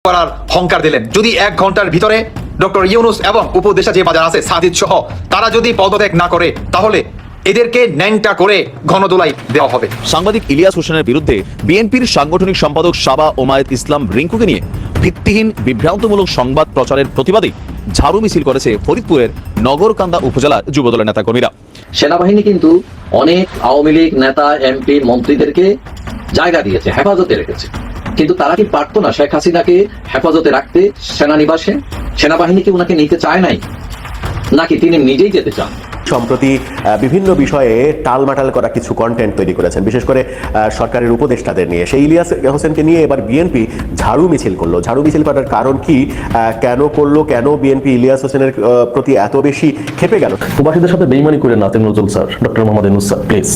করার হংকার দিলেন। যদি 1 ঘন্টার ভিতরে ডক্টর ইউনুস এবং উপদেষ্টা যে বাজার আছে সাজিদ সহ তারা যদি পদত্যাগ না করে তাহলে এদেরকে ন্যাংটা করে গণদোলাই দেওয়া হবে। সাংবাদিক ইলিয়াস হোসেনের বিরুদ্ধে বিএনপির সাংগঠনিক সম্পাদক সাবা ওমায়েদ ইসলাম রিঙ্কুকে নিয়ে ভিত্তিহীন বিভ্রান্তমূলক সংবাদ প্রচারের প্রতিবাদে ঝাড়ু মিছিল করেছে ফরিদপুরের নগরকান্দা উপজেলার যুবদলের নেতাকর্মীরা। সেনাবাহিনী কিন্তু অনেক আওয়ামী লীগ নেতা, এমপি, মন্ত্রীদেরকে জায়গা দিয়েছে, হেফাজতে রেখেছে, কিন্তু তারা কি পারতো না শেখ হাসিনাকে হেফাজতে রাখতে? সেনানিবাসে সেনাবাহিনী কি ওনাকে নিতে চায় নাই, নাকি তিনি নিজেই যেতে চান? সম্প্রতি বিভিন্ন বিষয়ে টালমাটাল করা কিছু কন্টেন্ট তৈরি করেছেন, বিশেষ করে সরকারের উপদেষ্টাদের নিয়ে। সেই ইলিয়াস হোসেনকে নিয়ে এবার বিএনপি ঝাড়ু মিছিল করলো। ঝাড়ু মিছিল করার কারণ কি, কেন করলো, কেন বিএনপি ইলিয়াস হোসেনের প্রতি এত বেশি ক্ষেপে গেল? প্রবাসীদের সাথে বেইমানি করে না Nazrul sir, doctor Mohammad Yunus sir, please.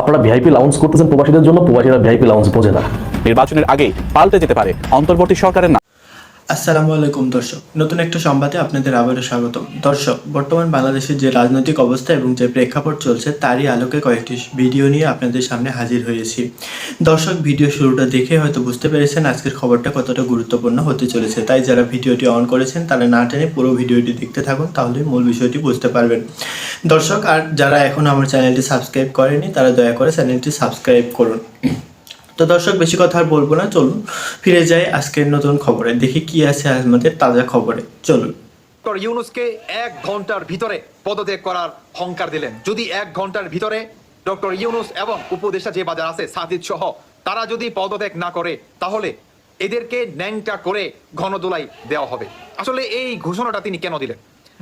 আপনারা ভিআইপি লাউঞ্জ করতেছেন প্রবাসীদের জন্য, প্রবাসীরা ভিআইপি লাউঞ্জ বোঝে না। নির্বাচনের আগে পাল্টে যেতে পারে অন্তর্বর্তী সরকারের নাম। আসসালামু আলাইকুম দর্শক, নতুন একটা সংবাদে আপনাদের আবারও স্বাগতম। দর্শক, বর্তমান বাংলাদেশের যে রাজনৈতিক অবস্থা এবং যে প্রেক্ষাপট চলছে তারই আলোকে কয়েকটি ভিডিও নিয়ে আপনাদের সামনে হাজির হয়েছি। দর্শক, ভিডিও শুরুটা দেখে হয়তো বুঝতে পেরেছেন আজকের খবরটা কতটা গুরুত্বপূর্ণ হতে চলেছে, তাই যারা ভিডিওটি অন করেছেন তারা না টেনে পুরো ভিডিওটি দেখতে থাকুন, তাহলে মূল বিষয়টি বুঝতে পারবেন। দর্শক, আর যারা এখন আমার চ্যানেলটি সাবস্ক্রাইব করেনি তারা দয়া করে চ্যানেলটি সাবস্ক্রাইব করুন। তো দর্শক, বেশি কথা আর বলবো না, চলুন ফিরে যাই আজকের নতুন খবরে, দেখি কি আছে আমাদের তাজা খবরে। চলুন। ডক্টর ইউনুসকে 1 ঘন্টার ভিতরে পদত্যাগ করার হংকার দিলেন। যদি 1 ঘন্টার ভিতরে ডক্টর ইউনুস এবং উপদেষ্টা যে বাজার আছে সাজিদ সহ তারা যদি পদত্যাগ না করে তাহলে এদেরকে ন্যাংটা করে গণদোলাই দেওয়া হবে। আসলে এই ঘোষণাটা তিনি কেন দিলেন?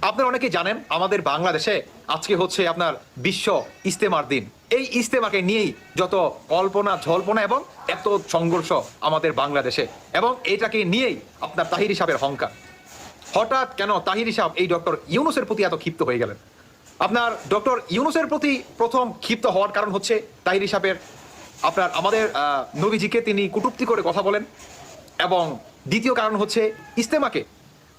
আপনারা অনেকেই জানেন আমাদের বাংলাদেশে আজকে হচ্ছে আপনার বিশ্ব ইস্তেমার দিন। এই ইস্তেমাকে নিয়েই যত কল্পনা জল্পনা এবং এত সংঘর্ষ আমাদের বাংলাদেশে, এবং এটাকে নিয়েই আপনার তাহিরি সাহেবের হংকার। হঠাৎ কেন তাহিরি সাহেব এই ডক্টর ইউনুসের প্রতি এত ক্ষিপ্ত হয়ে গেলেন? আপনার ডক্টর ইউনুসের প্রতি প্রথম ক্ষিপ্ত হওয়ার কারণ হচ্ছে তাহিরি সাহেবের আপনার আমাদের নবীজিকে তিনি কটূক্তি করে কথা বলেন, এবং দ্বিতীয় কারণ হচ্ছে ইস্তেমাকে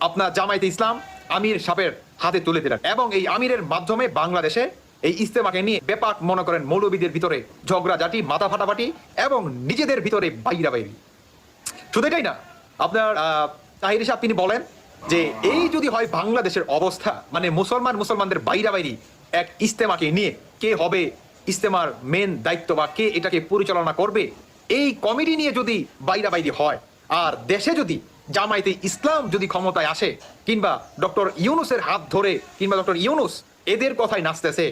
আপনার জামায়াতে ইসলাম আমির সাহেবের হাতে তুলে দিলেন, এবং এই আমিরের মাধ্যমে বাংলাদেশে এই ইস্তেমাকে নিয়ে ব্যাপক মনে করেন মৌলবীদের ভিতরে ঝগড়াঝাটি, মাথা ফাটাফাটি এবং নিজেদের ভিতরে বাইরা বাইরি। শুধু এটাই না, আপনার তাহিরি সাহেব তিনি বলেন যে এই যদি হয় বাংলাদেশের অবস্থা, মানে মুসলমানদের বাইরা বাইরি এক ইস্তেমাকে নিয়ে, কে হবে ইস্তেমার মেন দায়িত্ব বা কে এটাকে পরিচালনা করবে, এই কমিটি নিয়ে যদি বাইরা বাইরি হয়, আর দেশে যদি জামায়াতে ইসলাম যদি ক্ষমতায় আসে, কিংবা ডক্টর ইউনুসের হাত ধরে, কিংবা ডক্টর ইউনুস এদের কথায় নাচতেছে,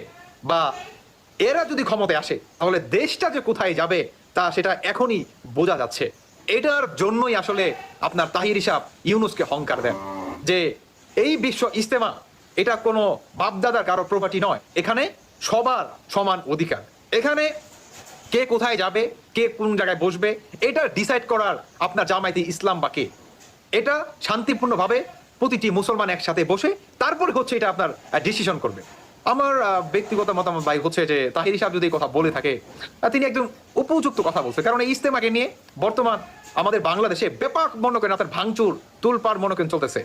বা এরা যদি ক্ষমতায় আসে, তাহলে দেশটা যে কোথায় যাবে তা সেটা এখনই বোঝা যাচ্ছে। এটার জন্যই আসলে আপনার তাহিরি সাহেব ইউনুসকে হংকার দেন যে এই বিশ্ব ইস্তেমা এটা কোনো বাপদাদার কারো প্রপার্টি নয়, এখানে সবার সমান অধিকার। এখানে কে কোথায় যাবে, কে কোন জায়গায় বসবে, এটা ডিসাইড করার আপনার জামায়াতে ইসলাম বা কে, এটা শান্তিপূর্ণভাবে প্রতিটি মুসলমান একসাথে বসে তারপরে হচ্ছে এটা আপনার ডিসিশন করবে। আমার ব্যক্তিগত মতামত ভাই হচ্ছে যে তাহিরি সাহেব যদি কথা বলে থাকে তিনি একদম উপযুক্ত কথা বলছে, কারণ এই ইস্তেমাকে নিয়ে বর্তমান আমাদের বাংলাদেশে ব্যাপক মনে করেন আপনার ভাঙচুর তুলপার মনে করেন চলতেছে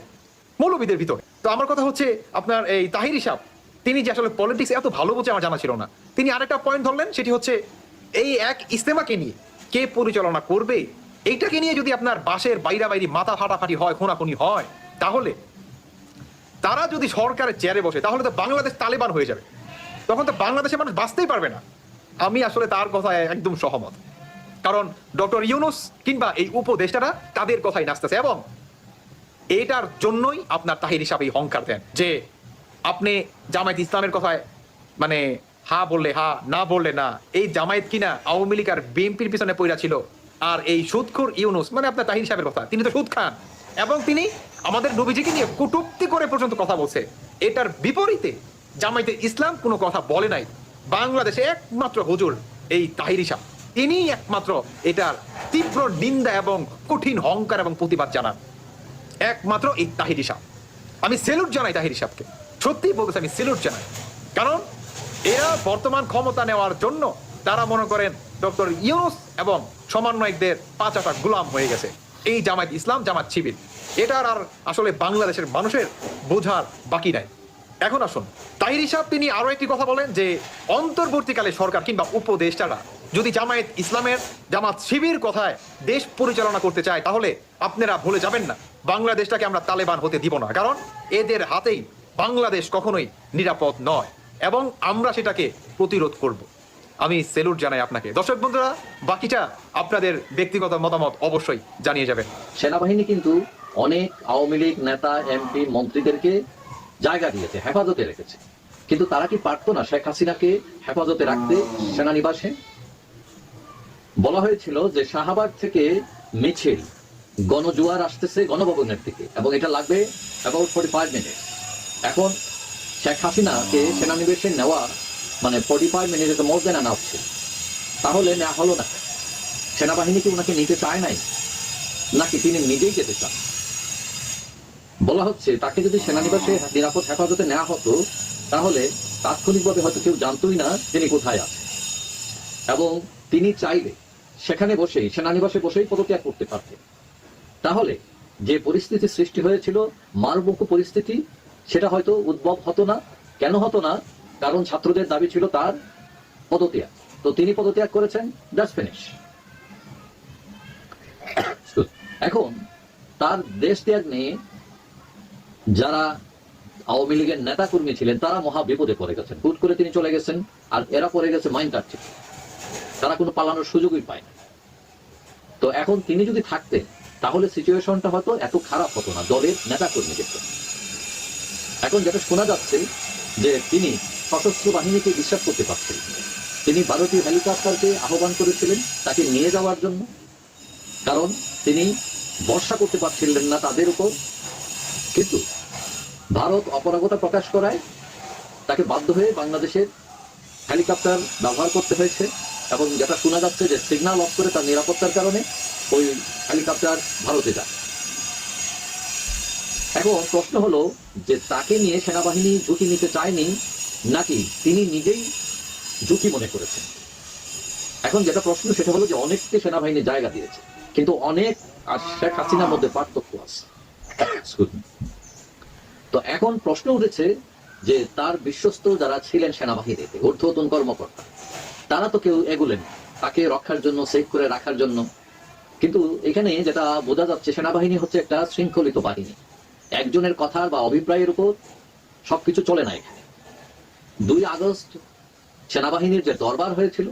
মৌলবীদের ভিতরে। তো আমার কথা হচ্ছে আপনার এই তাহিরি সাহেব তিনি যে আসলে পলিটিক্স এত ভালো বোঝে আমার জানা ছিল না, তিনি আরেকটা পয়েন্ট ধরলেন, সেটি হচ্ছে এই এক ইস্তেমাকে নিয়ে কে পরিচালনা করবে, এইটাকে নিয়ে যদি আপনার বাসের বাইরা বাইরি মাথা ফাটাফাটি হয়, খুনাখুনি হয়, তাহলে তারা যদি সরকারের চেয়ারে বসে তাহলে তো বাংলাদেশ তালেবান হয়ে যাবে, তখন তো বাংলাদেশের মানুষ বাঁচতেই পারবে না। আমি আসলে তার কথায় একদম সহমত, কারণ ডক্টর ইউনুস কিংবা এই উপদেষ্টারা তাদের কথাই নাচতেছে, এবং এটার জন্যই আপনার তাহিরি সাহেব এই হংকার দেন যে আপনি জামায়াত ইসলামের কথায় মানে হা বললে হা, না বললে না। এই জামায়াত কিনা আওয়ামী লীগ আর বিএনপির পিছনে পড়া ছিল, আর এই সুদখোর ইউনুস মানে আপনার তাহিরি সাহেবের কথা, তিনি তো সুদ খান, এবং তিনি আমাদের নবীজিকে নিয়ে কটূক্তি করে পর্যন্ত কথা বলছে। এটার বিপরীতে জামায়াতে ইসলাম কোনো কথা বলে নাই। বাংলাদেশে একমাত্র হুজুর এই তাহিরি সাহেব, তিনি একমাত্র এটার তীব্র নিন্দা এবং কঠিন হংকার এবং প্রতিবাদ জানান, একমাত্র এই তাহিরি সাহেব। আমি সেলুট জানাই তাহিরি সাহেবকে, সত্যি বলতেছি আমি সেলুট জানাই, কারণ এরা বর্তমান ক্ষমতা নেওয়ার জন্য তারা মনে করেন ডক্টর ইউনুস এবং সমন্বয়কদের পাঁচাটা গোলাম হয়ে গেছে এই জামায়াত ইসলাম, জামাত শিবির। এটার আর আসলে বাংলাদেশের মানুষের বোঝার বাকি নাই। এখন আসুন, তাহিরি সাহেব তিনি আরো একটি কথা বলেন যে অন্তর্বর্তীকালে সরকার কিংবা উপদেষ্টারা যদি জামায়াত ইসলামের জামাত শিবির কথায় দেশ পরিচালনা করতে চায়, তাহলে আপনারা ভুলে যাবেন না বাংলাদেশটাকে আমরা তালেবান হতে দিব না, কারণ এদের হাতেই বাংলাদেশ কখনোই নিরাপদ নয় এবং আমরা সেটাকে প্রতিরোধ করব। আমি সেলুট জানাই আপনাকে। দর্শক বন্ধুরা, বাকিটা আপনাদের ব্যক্তিগত মতামত অবশ্যই জানিয়ে যাবেন। সেনাবাহিনী কিন্তু অনেক আওয়ামী লীগ নেতা, এমপি, মন্ত্রীদেরকে জায়গা দিয়েছে, হেফাজতে রেখেছে, কিন্তু তারা কি পারতো না শেখ হাসিনাকে হেফাজতে রাখতে সেনানিবাসে? বলা হয়েছিল যে শাহবাগ থেকে মিছিল, গণজোয়ার আসতেছে গণভবনের দিকে এবং এটা লাগবে অ্যাবাউট 45 মিনিট। এখন শেখ হাসিনাকে সেনানিবাসে নেওয়া মানে 45 মিনিট মোর দেন আনা হচ্ছে, তাহলে নেওয়া হলো না। সেনাবাহিনী কি ওনাকে নিতে চায় নাই, নাকি তিনি নিজেই যেতে চান? বলা হচ্ছে তাকে যদি সেনানিবাসে নিরাপদ হেফাজতে নেওয়া হতো, তাহলে তাৎক্ষণিকভাবে হয়তো কেউ জানতোই না তিনি কোথায় আছে, এবং তিনি চাইলে সেখানে বসেই, সেনানিবাসে বসেই পদত্যাগ করতে পারতেন। তাহলে যে পরিস্থিতি সৃষ্টি হয়েছিল, মারমুখো পরিস্থিতি, সেটা হয়তো উদ্ভব হতো না। কেন হতো না? কারণ ছাত্রদের দাবি ছিল তার পদত্যাগ, তো তিনি পদত্যাগ করেছেন, জাস্ট ফিনিশ। এখন তার দেশ ত্যাগ নিয়ে যারা আওয়ামী লীগের নেতা কর্মী ছিলেন তারা মহা বিপদে পড়ে গেছেন। হুট করে তিনি চলে গেছেন, আর এরা পড়ে গেছে মাইন্ড কাটছে, তারা কোনো পালানোর সুযোগই পায় না। তো এখন তিনি যদি থাকতেন, তাহলে সিচুয়েশনটা হয়তো এত খারাপ হতো না দলের নেতা কর্মীদের জন্য। এখন যেটা শোনা যাচ্ছে যে তিনি সশস্ত্র বাহিনীকে বিশ্বাস করতে পারছিলেন। তিনি ভারতীয় হেলিকপ্টারকে আহ্বান করেছিলেন তাকে নিয়ে যাওয়ার জন্য, কারণ তিনি ভরসা করতে পারছিলেন না তাদের উপর। কিন্তু ভারত অপারগতা প্রকাশ করায় তাকে বাধ্য হয়ে বাংলাদেশের হেলিকপ্টার ব্যবহার করতে হয়েছে, এবং যেটা শোনা যাচ্ছে যে সিগন্যাল অফ করে তার নিরাপত্তার কারণে ওই হেলিকপ্টার ভারতে যায়। এখন প্রশ্ন হলো যে তাকে নিয়ে সেনাবাহিনী ঝুঁকি নিতে চায়নি, নাকি তিনি নিজেই ঝুঁকি মনে করেছেন? এখন যেটা প্রশ্ন সেটা হলো যে অনেককে সেনাবাহিনী জায়গা দিয়েছে, কিন্তু অনেক আর শেখ হাসিনার মধ্যে পার্থক্য আছে। তো এখন প্রশ্ন উঠেছে যে তার বিশ্বস্ত যারা ছিলেন সেনাবাহিনীতে, ঊর্ধ্বতন কর্মকর্তা, তারা তো কেউ এগুলেন তাকে রক্ষার জন্য, সেভ করে রাখার জন্য। কিন্তু এখানে যেটা বোঝা যাচ্ছে, সেনাবাহিনী হচ্ছে একটা শৃঙ্খলিত বাহিনী, একজনের কথা বা অভিপ্রায়ের উপর সবকিছু চলে না। এখানে 2 আগস্ট সেনাবাহিনীর যে দরবার হয়েছিল,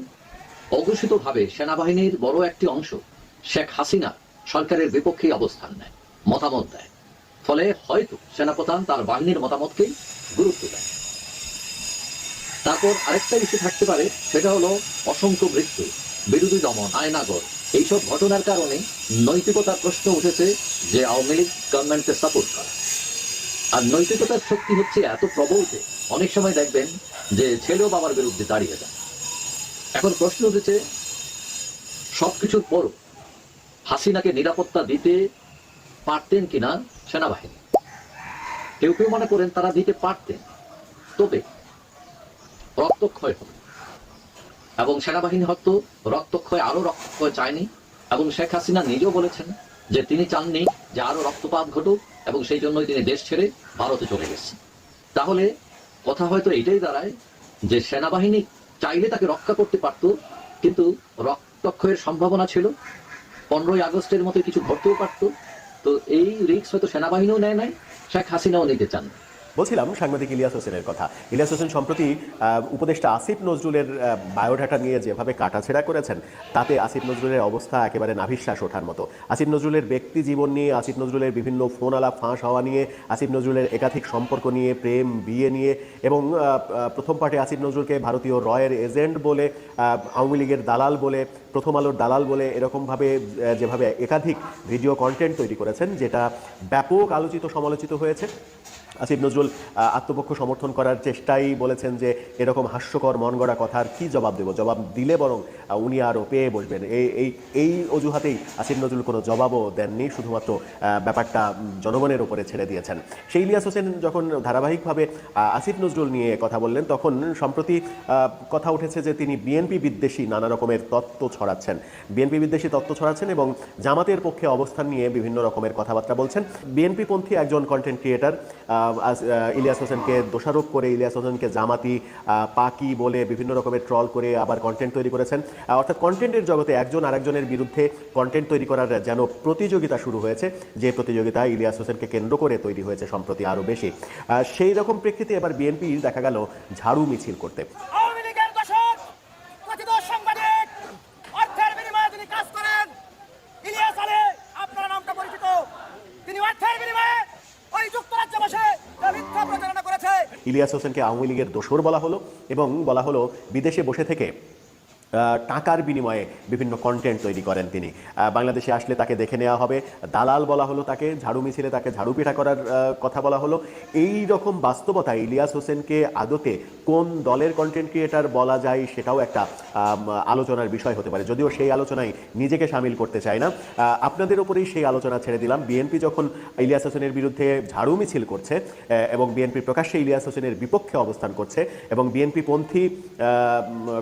অঘোষিতভাবে সেনাবাহিনীর বড় একটি অংশ শেখ হাসিনা সরকারের বিপক্ষে অবস্থান নেয়, মতামত দেয়। ফলে হয়তো সেনাপ্রধান তার বাহিনীর মতামতকে গুরুত্ব দেয়। তারপর আরেকটা ইস্যু থাকতে পারে, সেটা হলো অসংখ্য মৃত্যু, বিরোধী দমন, আয়নাগর, এইসব ঘটনার কারণে নৈতিকতার প্রশ্ন উঠেছে যে আওয়ামী লীগ গভর্নমেন্টকে সাপোর্ট করে। আর নৈতিকতার শক্তি হচ্ছে এত প্রবল যে অনেক সময় দেখবেন যে ছেলেও বাবার বিরুদ্ধে দাঁড়িয়ে যায়। এখন প্রশ্ন উঠেছে, সবকিছুর পরও হাসিনাকে নিরাপত্তা দিতে পারতেন কিনা সেনাবাহিনী? কেউ কেউ মনে করেন তারা দিতে পারতেন, তবে রক্তক্ষয় হবে, এবং সেনাবাহিনী হয়তো রক্তক্ষয়, আরো রক্তক্ষয় চায়নি। এবং শেখ হাসিনা নিজেও বলেছেন যে তিনি চাননি যে আরো রক্তপাত ঘটুক, এবং সেই জন্যই তিনি দেশ ছেড়ে ভারতে চলে গেছেন। তাহলে কথা হয়তো এটাই দাঁড়ায় যে সেনাবাহিনী চাইলে তাকে রক্ষা করতে পারত, কিন্তু রক্তক্ষয়ের সম্ভাবনা ছিল, 15ই আগস্টের মতো কিছু ঘটতেও পারত। তো এই রিস্ক হয়তো সেনাবাহিনীও নেয় নাই, শেখ হাসিনাও নিতে চান। বলছিলাম সাংবাদিক ইলিয়াস হোসেনের কথা। ইলিয়াস হোসেন সম্প্রতি উপদেষ্টা আসিফ নজরুলের বায়োডাটা নিয়ে যেভাবে কাটাছেড়া করেছেন, তাতে আসিফ নজরুলের অবস্থা একেবারে নাভিশ্বাস ওঠার মতো। আসিফ নজরুলের ব্যক্তি জীবন নিয়ে, আসিফ নজরুলের বিভিন্ন ফোন আলাপ ফাঁস হওয়া নিয়ে, আসিফ নজরুলের একাধিক সম্পর্ক নিয়ে, প্রেম, বিয়ে নিয়ে, এবং প্রথম পার্টে আসিফ নজরুলকে ভারতীয় রয়ের এজেন্ট বলে, আওয়ামী লীগের দালাল বলে, প্রথম আলোর দালাল বলে, এরকমভাবে যেভাবে একাধিক ভিডিও কন্টেন্ট তৈরি করেছেন, যেটা ব্যাপক আলোচিত সমালোচিত হয়েছে। আসিফ নজরুল আত্মপক্ষ সমর্থন করার চেষ্টাই বলেছেন যে এরকম হাস্যকর মন গড়া কথার কি জবাব দেব, জবাব দিলে বরং উনি আরও পেয়ে বসবেন। এই অজুহাতেই আসিফ নজরুল কোনো জবাবও দেননি, শুধুমাত্র ব্যাপারটা জনগণের উপরে ছেড়ে দিয়েছেন। সেই ইলিয়াস হোসেন যখন ধারাবাহিকভাবে আসিফ নজরুল নিয়ে কথা বললেন, তখন সম্প্রতি কথা উঠেছে যে তিনি বিএনপি বিদ্বেষী নানা রকমের তত্ত্ব ছড়ান। ছড়াচ্ছেন, বিএনপি বিদ্বেষী তত্ত্ব ছড়াচ্ছেন এবং জামাতের পক্ষে অবস্থান নিয়ে বিভিন্ন রকমের কথাবার্তা বলছেন। বিএনপি পন্থী একজন কন্টেন্ট ক্রিয়েটার ইলিয়াস হোসেনকে দোষারোপ করে ইলিয়াস হোসেনকে জামাতি পাকি বলে বিভিন্ন রকমের ট্রল করে আবার কন্টেন্ট তৈরি করেছেন। অর্থাৎ কন্টেন্টের জগতে একজন আরেকজনের বিরুদ্ধে কন্টেন্ট তৈরি করার যেন প্রতিযোগিতা শুরু হয়েছে, যে প্রতিযোগিতা ইলিয়াস হোসেনকে কেন্দ্র করে তৈরি হয়েছে সম্প্রতি আরও বেশি। সেই রকম প্রেক্ষিতে এবার বিএনপি দেখা গেল ঝাড়ু মিছিল করতে। আওয়ামী লীগের দোষর কথিত সাংবাদিক অর্থের বিনিময়ে যিনি কাজ করেন, ইলিয়াস আলী, আপনার নামটা পরিচিত, তিনি অর্থের বিনিময়ে ওই যুক্তরাজ্যে বসে মিথ্যা প্রচারণা করেছে। ইলিয়াস হোসেনকে আওয়ামী লীগের দোসর বলা হলো এবং বলা হলো বিদেশে বসে থেকে টাকার বিনিময়ে বিভিন্ন কন্টেন্ট তৈরি করেন তিনি। বাংলাদেশে আসলে তাকে দেখে নেওয়া হবে, দালাল বলা হলো তাকে, ঝাড়ু মিছিলে তাকে ঝাড়ু পিঠা করার কথা বলা হলো। এই রকম বাস্তবতায় ইলিয়াস হোসেনকে আদতে কোন দলের কন্টেন্ট ক্রিয়েটার বলা যায় সেটাও একটা আলোচনার বিষয় হতে পারে, যদিও সেই আলোচনায় নিজেকে সামিল করতে চায় না। আপনাদের ওপরেই সেই আলোচনা ছেড়ে দিলাম। বিএনপি যখন ইলিয়াস হোসেনের বিরুদ্ধে ঝাড়ু মিছিল করছে এবং বিএনপি প্রকাশ্যে ইলিয়াস হোসেনের বিপক্ষে অবস্থান করছে এবং বিএনপি পন্থী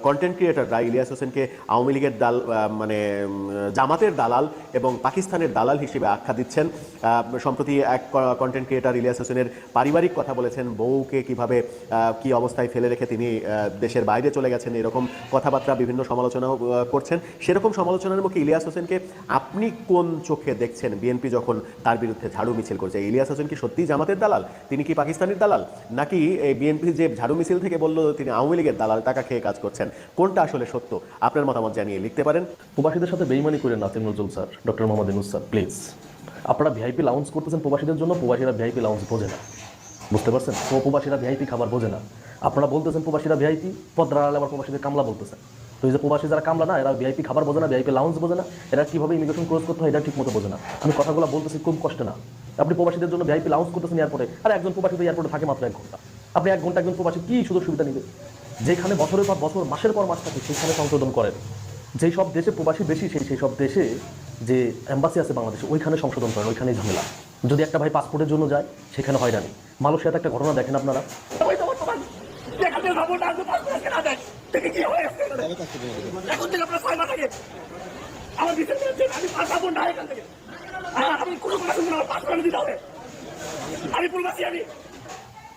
কন্টেন্ট ক্রিয়েটাররা ইলিয়াস হোসেনকে আওয়ামী লীগের মানে জামাতের দালাল এবং পাকিস্তানের দালাল হিসেবে আখ্যা দিচ্ছেন। সম্প্রতি এক কন্টেন্ট ক্রিয়েটার ইলিয়াস হোসেনের পারিবারিক কথা বলেছেন, বউকে কিভাবে কি অবস্থায় ফেলে রেখে তিনি দেশের বাইরে চলে গেছেন, এরকম কথাবার্তা বিভিন্ন সমালোচনাও করছেন। সেরকম সমালোচনার মুখে ইলিয়াস হোসেনকে আপনি কোন চোখে দেখছেন বিএনপি যখন তার বিরুদ্ধে ঝাড়ু মিছিল করছে? ইলিয়াস হোসেন কি সত্যিই জামাতের দালাল? তিনি কি পাকিস্তানের দালাল? নাকি এই বিএনপি যে ঝাড়ু মিছিল থেকে বলল তিনি আওয়ামী লীগের দালাল, টাকা খেয়ে কাজ করছেন? কোনটা আসলে সত্য? আপনার মতামত জানিয়ে লিখতে পারেন। প্রবাসীদের সাথে বেইমানি করে নাতিম Nazrul sir, doctor Mohammad Yunus sir, please. আপনারা ভিআইপি লাউঞ্জ করতেছেন প্রবাসীদের জন্য, প্রবাসীরা ভিআইপি লাউঞ্জ বোঝে না, বুঝতে পারছেন? প্রবাসীরা ভিআইপি খাবার বোঝে না। আপনারা বলতেছেন প্রবাসীরা ভিআইপি, পদ্মার আড়ালে আবার প্রবাসীদের কামলা বলতেছেন। তো এই যে প্রবাসী যারা কামলা না, এরা ভিআইপি খাবার বোঝে না, ভিআইপি লাউঞ্জ বোঝে না, এরা কীভাবে ইমিগ্রেশন ক্রস করতে হয় এটা ঠিক মতো বোঝে না। আমি কথাগুলো বলতেছি খুব কষ্ট না। আপনি প্রবাসীদের জন্য ভিআইপি লাউঞ্জ করতেছেন এয়ারপোর্টে, আর একজন প্রবাসী তো এয়ারপোর্টে থাকে মাত্র 1 ঘন্টা। আপনি 1 ঘন্টা একজন প্রবাসী কী সুযোগ সুবিধা নেবে? যেখানে বছরের পর বছর, মাসের পর মাস থাকে, সেখানে সংশোধন করেন। যেই সব দেশে প্রবাসী বেশি, সেই সব দেশে যে এম্বাসি আছে বাংলাদেশে, ওইখানে সংশোধন করেন, ওইখানেই ঝামেলা। যদি একটা ভাই পাসপোর্টের জন্য যায়, সেখানে হয়রানি। মালয়েশিয়াতে একটা ঘটনা দেখেন আপনারা,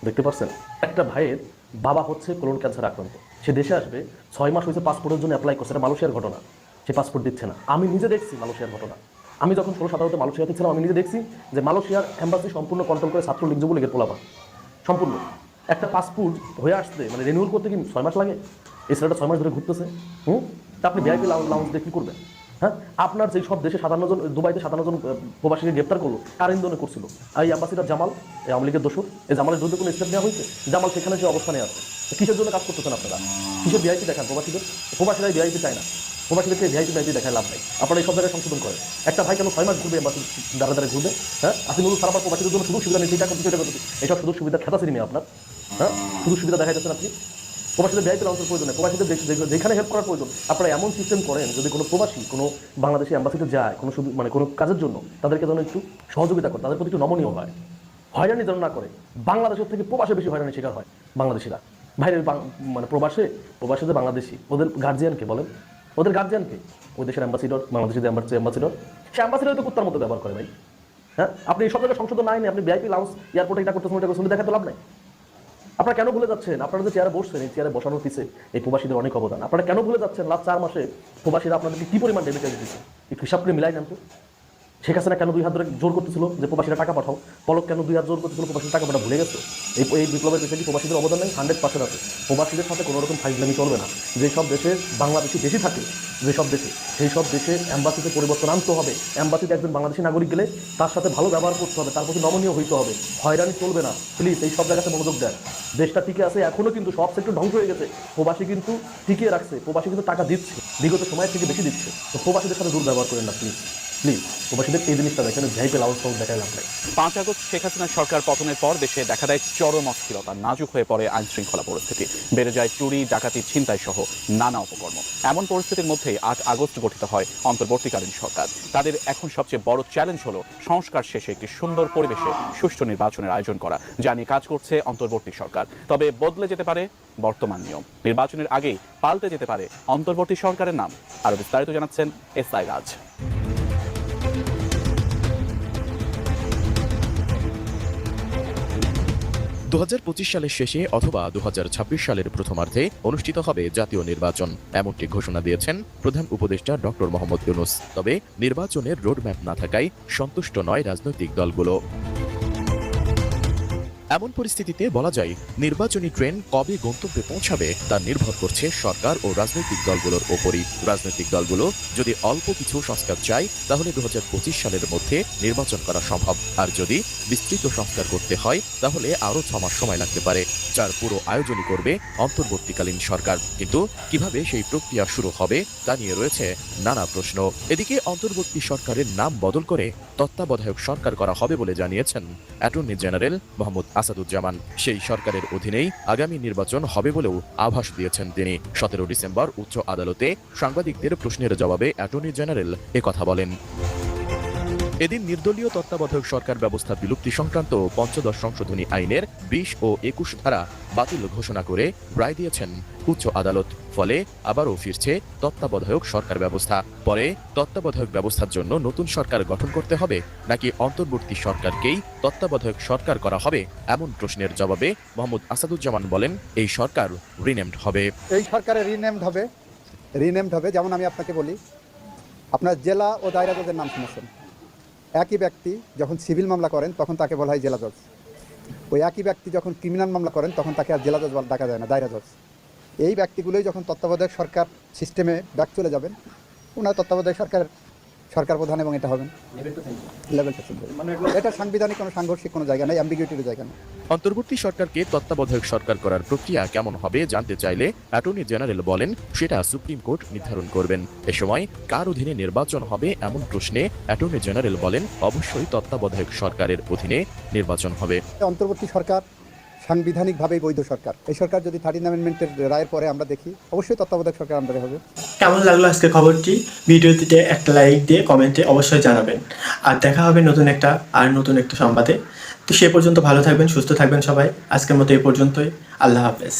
দেখতে পাচ্ছেন একটা ভাইয়ের বাবা হচ্ছে কোলন ক্যান্সার আক্রান্ত, সে দেশে আসবে, 6 মাস হয়েছে পাসপোর্টের জন্য অ্যাপ্লাই করছে। এটা মালয়েশিয়ার ঘটনা, সে পাসপোর্ট দিচ্ছে না। আমি নিজে দেখছি মালয়েশিয়ার ঘটনা। আমি যখন 16-17 মালয়েশিয়াতে ছিলাম, আমি নিজে দেখছি যে মালয়েশিয়ার এম্বাসি সম্পূর্ণ কন্ট্রোল করে ছাত্রলীগ যুবলীগের পোলাপান সম্পূর্ণ। একটা পাসপোর্ট হয়ে আসতে মানে রিনিউয়াল করতে কি 6 মাস লাগে? এই ছেলেটা 6 মাস ধরে ঘুরতেছে। তা আপনি ভিআইপি লাউঞ্জ দিয়ে কী করবেন? হ্যাঁ, আপনার যেই সব দেশে 57 জন, দুবাইতে 57 জন প্রবাসীকে গ্রেপ্তার করলো, কার ইন্ধনে করছিল? এই অ্যাম্বাসিডার জামাল, এই আওয়ামী লীগের দোষর। এই জামালের বিরুদ্ধে কোনো স্টেপ নেওয়া হয়েছে? জামাল সেখানে যে অবস্থানে আছে, কিসের জন্য কাজ করতেছেন আপনারা? কিসের ভিআইপি দেখান প্রবাসীদের? প্রবাসীরা ভিআইপি চায় না, প্রবাসীদেরকে ভিআইপি দেখায় লাভ নাই। আপনারা এই সব জায়গায় সংশোধন করেন। একটা ভাই কেন 6 মাস ঘুরবে এম্বাসি দ্বারা দ্বারা ঘুরবে? হ্যাঁ, আপনি বলুন সারা প্রবাসীদের জন্য সুযোগ সুবিধা নেই, সেটা করতে সেটা করতে, এইসব সুযোগ সুবিধা খেতাছি নিয়ে আপনার। হ্যাঁ, সুযোগ সুবিধা দেখা যাচ্ছেন আপনি। প্রবাসীদের ভিআইপি লাউঞ্জের প্রয়োজন নেই, প্রবাসীদের যেখানে হেল্প করার প্রয়োজন আপনারা এমন সিস্টেম করেন, যদি কোনো প্রবাসী কোনো বাংলাদেশি অ্যাম্বাসিতে যায় কোনো মানে কোনো কাজের জন্য, তাদেরকে যেন একটু সহযোগিতা করে, তাদের প্রতি একটু নমনীয় হয়, হয়রানি যেন না করে। বাংলাদেশের থেকে প্রবাসে বেশি হয়রানি শিকার হয় বাংলাদেশিরা। বাইরের মানে প্রবাসে যে বাংলাদেশি, ওদের গার্জিয়ানকে বলেন, ওদের গার্জিয়ানকে ওই দেশের অ্যাম্বাসিডর, বাংলাদেশের অ্যাম্বাসিডর, সে অ্যাম্বাসিডর তো কুত্তার মতো ব্যবহার করে ভাই। হ্যাঁ, আপনি এই সব জায়গায় সংশোধন নাই, আপনি ভিআইপি লাউঞ্জ এয়ারপোর্টে এটা করতেছেন, ওটা করতেছেন, দেখাতে লাভ নাই। আপনারা কেন ভুলে যাচ্ছেন? আপনারা যে চেয়ারে বসছেন, এই চেয়ারে বসানোর পিছে এই প্রবাসীদের অনেক অবদান। আপনারা কেন ভুলে যাচ্ছেন লাস্ট 4 মাসে প্রবাসীরা আপনাদেরকে কী পরিমাণ ডেবিট দিচ্ছে? একটু হিসাব করে মিলাই নেন তো। শেখ হাসিনা কেন 2 হাত ধরে জোর করতেছিল যে প্রবাসীরা টাকা পাঠাও? পলক কেন 2 হাত জোর করতেছিল প্রবাসীরা টাকা পাঠাও? ভুলে গেছে? এই বিপ্লবের পেছনে কি প্রবাসীদের অবদান নেই? 100% আছে। প্রবাসীদের সাথে কোনো রকম ফাইজলামি চলবে না। যেসব দেশে বাংলাদেশি বেশি থাকে, যেসব দেশে, সেই সব দেশে অ্যাম্বাসিতে পরিবর্তন আনতে হবে। অ্যাম্বাসিতে একজন বাংলাদেশি নাগরিক গেলে তার সাথে ভালো ব্যবহার করতে হবে, তার প্রতি নমনীয় হইতে হবে, হয়রানি চলবে না। প্লিজ এই সব জায়গাতে মনোযোগ দেন। দেশটা টিকে আছে এখনও, কিন্তু সব সেক্টর ধ্বংস হয়ে গেছে। প্রবাসী কিন্তু টিকিয়ে রাখছে, প্রবাসী কিন্তু টাকা দিচ্ছে, বিগত সময়ের থেকে বেশি দিচ্ছে। তো প্রবাসীদের সাথে দুর্ব্যবহার করেন না প্লিজ। প্লিজ প্রবাসীদের এই জিনিসটা দেখেন, ভিআইপি লাউড সাউন্ড দেখায় লাভ নাই। 5 আগস্ট শেখ হাসিনার সরকার পতনের পর দেশে দেখা দেয় চরম অস্থিরতা, নাজুক হয়ে পড়ে আইন শৃঙ্খলা পরিস্থিতি, বেড়ে যায় চুরি, ডাকাতি, ছিনতাই সহ নানা অপকর্ম। এমন পরিস্থিতির মধ্যেই 8 আগস্ট গঠিত হয় অন্তর্বর্তীকালীন সরকার। তাদের এখন সবচেয়ে বড় চ্যালেঞ্জ হলো সংস্কার শেষে একটি সুন্দর পরিবেশে সুষ্ঠু নির্বাচনের আয়োজন করা, যা নিয়ে কাজ করছে অন্তর্বর্তী সরকার। তবে বদলে যেতে পারে বর্তমান নিয়ম, নির্বাচনের আগেই পাল্টে যেতে পারে অন্তর্বর্তী সরকারের নাম। আরো বিস্তারিত জানাচ্ছেন এসআই রাজ। 2025 সালের শেষে অথবা 2026 সালের প্রথমার্ধে অনুষ্ঠিত হবে জাতীয় নির্বাচন, এমনটি ঘোষণা দিয়েছেন প্রধান উপদেষ্টা ডক্টর মোহাম্মদ ইউনূস। তবে নির্বাচনের রোডম্যাপ না থাকায় সন্তুষ্ট নয় রাজনৈতিক দলগুলো। এমন পরিস্থিতিতে বলা যায় নির্বাচনী ট্রেন কবে গন্তব্যে পৌঁছাবে তা নির্ভর করছে সরকার ও রাজনৈতিক দলগুলোর ওপরই। রাজনৈতিক দলগুলো যদি অল্প কিছু সংস্কার চায় তাহলে 2025 সালের মধ্যে নির্বাচন করা সম্ভব, আর যদি বিস্তৃত সংস্কার করতে হয় তাহলে আরও 6 মাস সময় লাগতে পারে, যার পুরো আয়োজনই করবে অন্তর্বর্তীকালীন সরকার। কিন্তু কিভাবে সেই প্রক্রিয়া শুরু হবে তা নিয়ে রয়েছে নানা প্রশ্ন। এদিকে অন্তর্বর্তী সরকারের নাম বদল করে তত্ত্বাবধায়ক সরকার করা হবে বলে জানিয়েছেন অ্যাটর্নি জেনারেল মোহাম্মদ আসাদুজ্জামান। সেই সরকারের অধীনেই আগামী নির্বাচন হবে বলেও আভাস দিয়েছেন তিনি। 17 ডিসেম্বর উচ্চ আদালতে সাংবাদিকদের প্রশ্নের জবাবে অ্যাটর্নি জেনারেল একথা বলেন। এদিন নির্দলীয় তত্ত্বাবধায়ক সরকার ব্যবস্থা বিলুপ্তি সংক্রান্ত ৫ম সংশোধনী আইনের ২০ ও ২১ ধারা বাতিল ঘোষণা করে রায় দিয়েছেন উচ্চ আদালত। ফলে আবারও ফিরছে তত্ত্বাবধায়ক সরকার ব্যবস্থা। পরে তত্ত্বাবধায়ক ব্যবস্থার জন্য নতুন সরকার গঠন করতে হবে নাকি অন্তর্বর্তী সরকারকেই তত্ত্বাবধায়ক সরকার করা হবে, এমন প্রশ্নের জবাবে মোহাম্মদ আসাদুজ্জামান বলেন এই সরকার রিনেমড হবে। এই সরকারের রিনেমড হবে। যেমন আমি আপনাকে বলি, আপনার জেলা ও দায়রা জজের নাম শুনেছেন। একই ব্যক্তি যখন সিভিল মামলা করেন তখন তাকে বলা হয় জেলা জজ। ওই একই ব্যক্তি যখন ক্রিমিনাল মামলা করেন তখন তাকে আর জেলা জজ ডাকা যায় না, দায়রা জজ। এই ব্যক্তিগুলোই যখন তত্ত্বাবধায়ক সরকার সিস্টেমে ব্যাক চলে যাবেন, ওনার তত্ত্বাবধায়ক সরকার প্রধান এবং এটা হবেন লেভেলটা চলবে। এটা সাংবিধানিক কোনো সাংঘর্ষিক কোনো জায়গা নেই, অ্যাম্বিগুইটির জায়গা নেই। অন্তর্বর্তী সরকারকে তত্ত্বাবধায়ক সরকার করার প্রক্রিয়া কেমন হবে জানতে চাইলে অ্যাটর্নি জেনারেল বলেন সেটা সুপ্রিম কোর্ট নির্ধারণ করবেন। এ সময় কার অধীনে নির্বাচন হবে এমন প্রশ্নে অ্যাটর্নি জেনারেল বলেন অবশ্যই তত্ত্বাবধায়ক সরকারের অধীনে নির্বাচন হবে। অন্তর্বর্তী সরকার সাংবিধানিকভাবেই বৈধ সরকার। এই সরকার যদি 13 অ্যামেন্ডমেন্টের রায়ের পরে আমরা দেখি, অবশ্যই তত্ত্বাবধায়ক সরকার আন্ডারে হবে। কেমন লাগলো আজকের খবরটি? ভিডিওটিতে একটা লাইক দিয়ে কমেন্টে অবশ্যই জানাবেন। আর দেখা হবে নতুন একটা সংবাদে। তো সে পর্যন্ত ভালো থাকবেন, সুস্থ থাকবেন সবাই। আজকের মতো এই পর্যন্তই। আল্লাহ হাফেজ।